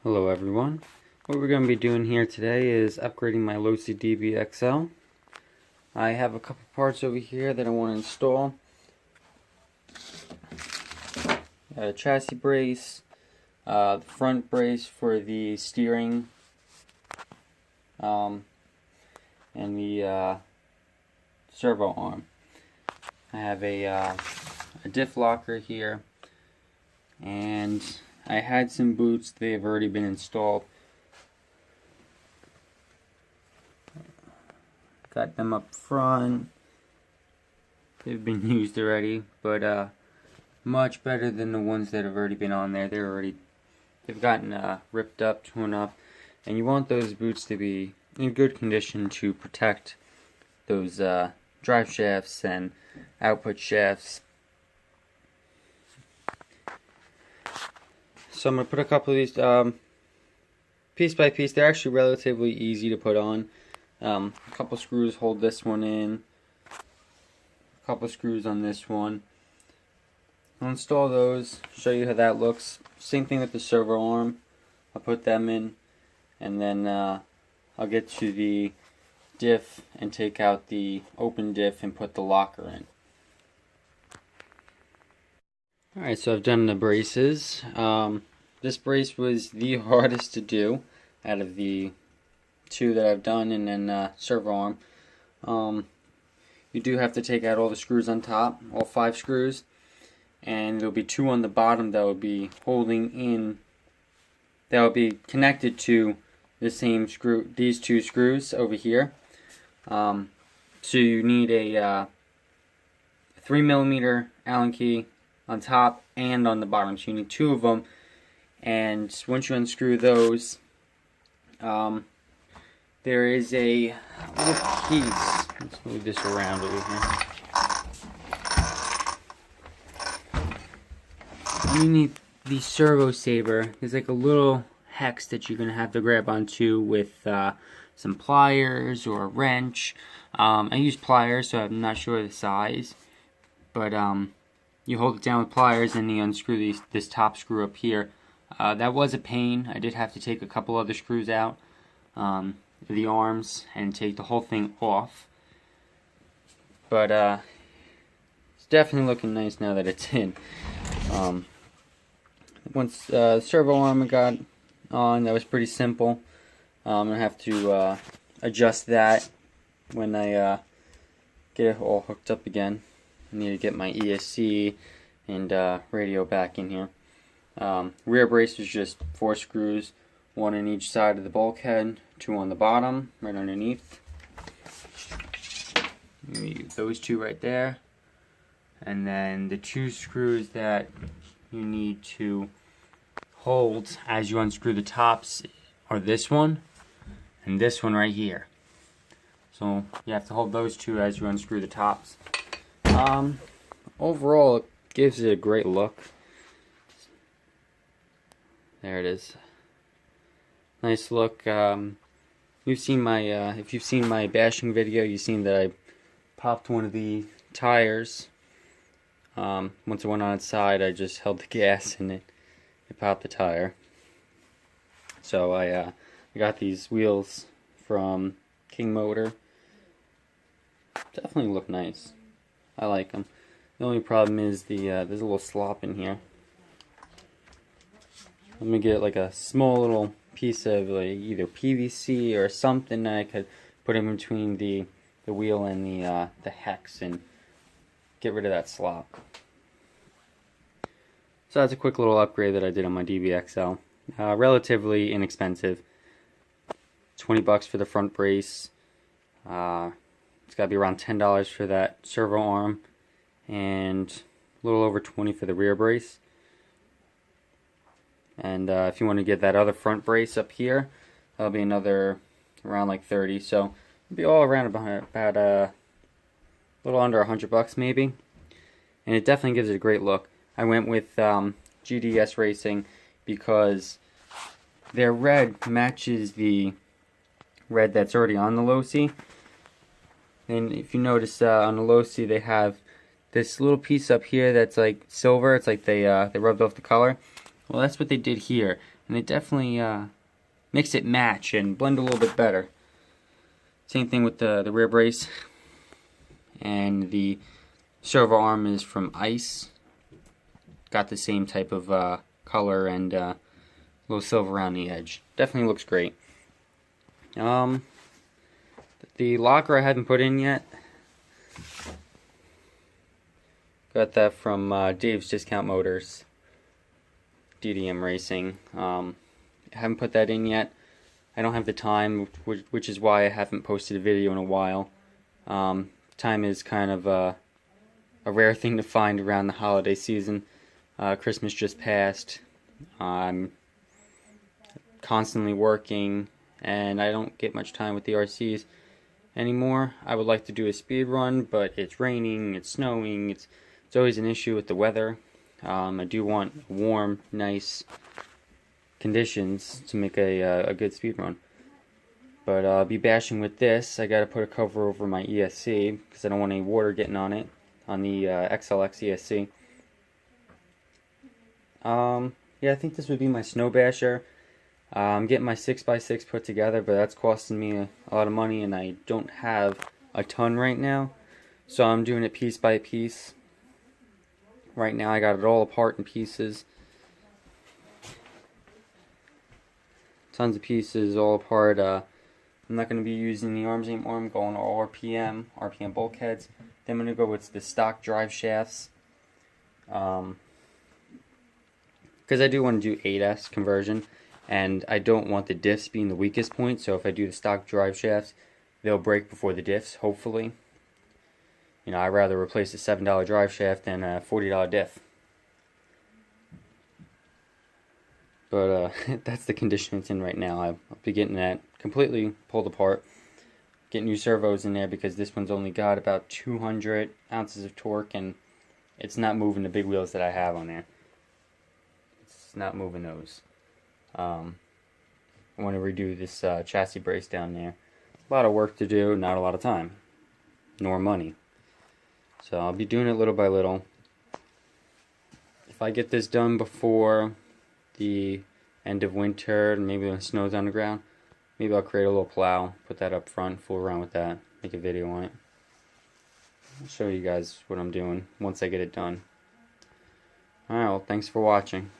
Hello everyone. What we're going to be doing here today is upgrading my Losi dbxl. I have a couple parts over here that I want to install. A chassis brace, the front brace for the steering, and the servo arm. I have a diff locker here, and I had some boots. They've already been installed. Got them up front. They've been used already, but much better than the ones that have already been on there. They've gotten ripped up, torn up, and you want those boots to be in good condition to protect those drive shafts and output shafts. So I'm going to put a couple of these piece by piece. They're actually relatively easy to put on. A couple screws hold this one in. A couple screws on this one. I'll install those, show you how that looks. Same thing with the servo arm. I'll put them in, and then I'll get to the diff and take out the open diff and put the locker in. Alright, so I've done the braces. This brace was the hardest to do out of the two that I've done, and then servo arm. You do have to take out all the screws on top, all 5 screws, and there'll be 2 on the bottom that will be holding in, that will be connected to the same screw, these 2 screws over here. So you need a 3mm Allen key on top and on the bottom, so you need 2 of them. And once you unscrew those, there is a little piece. Let's move this around over here. Underneath the servo saber, there's like a little hex that you're going to have to grab onto with some pliers or a wrench. I use pliers, so I'm not sure of the size, but you hold it down with pliers and you unscrew this top screw up here. That was a pain. I did have to take a couple other screws out, the arms, and take the whole thing off. But it's definitely looking nice now that it's in. Once the servo arm I got on, that was pretty simple. I'm going to have to adjust that when I get it all hooked up again. I need to get my ESC and radio back in here. Rear brace is just 4 screws, 1 on each side of the bulkhead, 2 on the bottom, right underneath. Those 2 right there. And then the 2 screws that you need to hold as you unscrew the tops are this one and this one right here. So you have to hold those 2 as you unscrew the tops. Overall, it gives it a great look. There it is. Nice look. You've seen my if you've seen my bashing video, you've seen that I popped one of the tires. Once it went on its side, I just held the gas and it popped the tire. So I got these wheels from King Motor. Definitely look nice. I like them. The only problem is there's a little slop in here. Let me get like a small little piece of like either PVC or something that I could put in between the wheel and the hex and get rid of that slop. So that's a quick little upgrade that I did on my dbxl. Relatively inexpensive. 20 bucks for the front brace. It's got to be around $10 for that servo arm, and a little over 20 for the rear brace. And if you want to get that other front brace up here, that'll be another around like 30. So it'll be all around about a little under 100 bucks maybe. And it definitely gives it a great look. I went with GDS Racing because their red matches the red that's already on the Losi. And if you notice on the Losi, they have this little piece up here that's like silver. It's like they rubbed off the color. Well, that's what they did here. and it definitely makes it match and blend a little bit better. Same thing with the rear brace, and the servo arm is from Ice. Got the same type of color and little silver around the edge. Definitely looks great. The locker I haven't put in yet. Got that from Dave's Discount Motors, DDM Racing. I haven't put that in yet. I don't have the time, which is why I haven't posted a video in a while. Time is kind of a rare thing to find around the holiday season. Christmas just passed. I'm constantly working, and I don't get much time with the RCs anymore. I would like to do a speed run, but it's raining, it's snowing, it's always an issue with the weather. I do want warm, nice conditions to make a good speed run. But I'll be bashing with this. I gotta put a cover over my ESC because I don't want any water getting on it, on the XLX ESC. Yeah, I think this would be my snow basher. I'm getting my 6x6 put together, but that's costing me a lot of money, and I don't have a ton right now. So I'm doing it piece by piece. Right now I got it all apart in pieces. Tons of pieces all apart. I'm not going to be using the arms anymore. I'm going all RPM bulkheads. Then I'm going to go with the stock drive shafts. Because I do want to do 8S conversion, and I don't want the diffs being the weakest point. So if I do the stock drive shafts, they'll break before the diffs, hopefully. You know, I'd rather replace a $7 drive shaft than a $40 diff. But that's the condition it's in right now. I'll be getting that completely pulled apart. Get new servos in there because this one's only got about 200 ounces of torque, and it's not moving the big wheels that I have on there. It's not moving those. I want to redo this chassis brace down there. A lot of work to do, not a lot of time, nor money. So I'll be doing it little by little. If I get this done before the end of winter, maybe when it snows on the ground, maybe I'll create a little plow, put that up front, fool around with that, make a video on it. I'll show you guys what I'm doing once I get it done. Alright, well, thanks for watching.